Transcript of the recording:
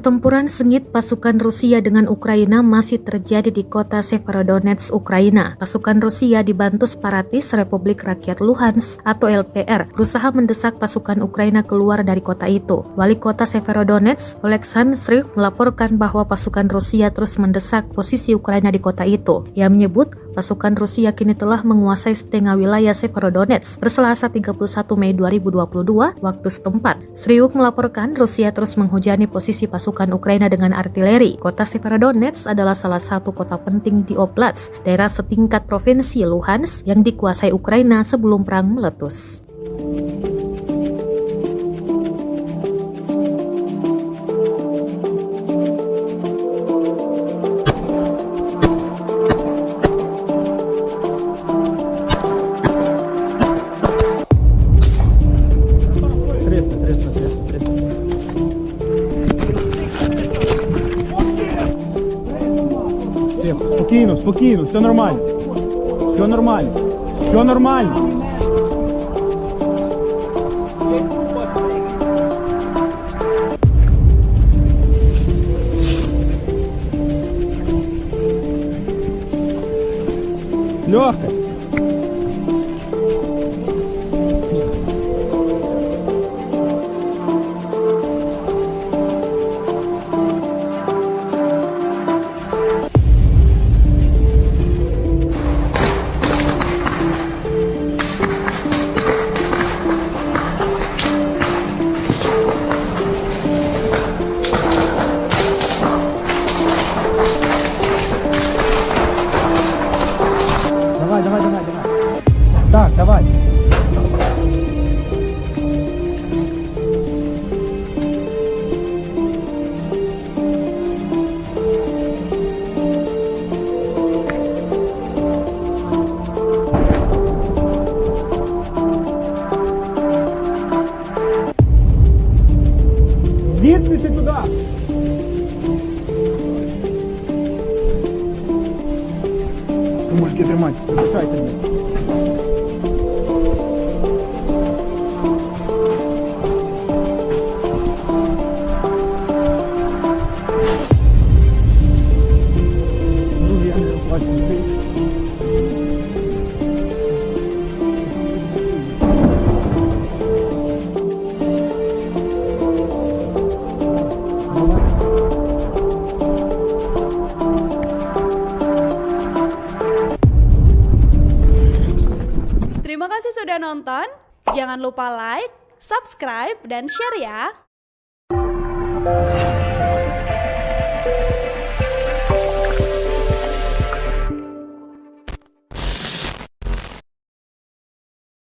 Pertempuran sengit pasukan Rusia dengan Ukraina masih terjadi di kota Severodonetsk, Ukraina. Pasukan Rusia dibantu separatis Republik Rakyat Luhansk atau LPR berusaha mendesak pasukan Ukraina keluar dari kota itu. Wali kota Severodonetsk, Oleksandr Stryk, melaporkan bahwa pasukan Rusia terus mendesak posisi Ukraina di kota itu. Ia menyebut pasukan Rusia kini telah menguasai setengah wilayah Severodonetsk per Selasa 31 Mei 2022 waktu setempat. Stryk melaporkan Rusia terus menghujani posisi pasukan Ukraina dengan artileri. Kota Severodonetsk adalah salah satu kota penting di Oblast, daerah setingkat provinsi Luhansk yang dikuasai Ukraina sebelum perang meletus. Спокійно, спокійно, все нормально. Все нормально. Все нормально. Лёха. Давай. Так, давай. Звідси ти туди. Мужики, тримайте, залишайте мене. Друзі, я не розплачу. Terima kasih sudah nonton. Jangan lupa like, subscribe, dan share ya.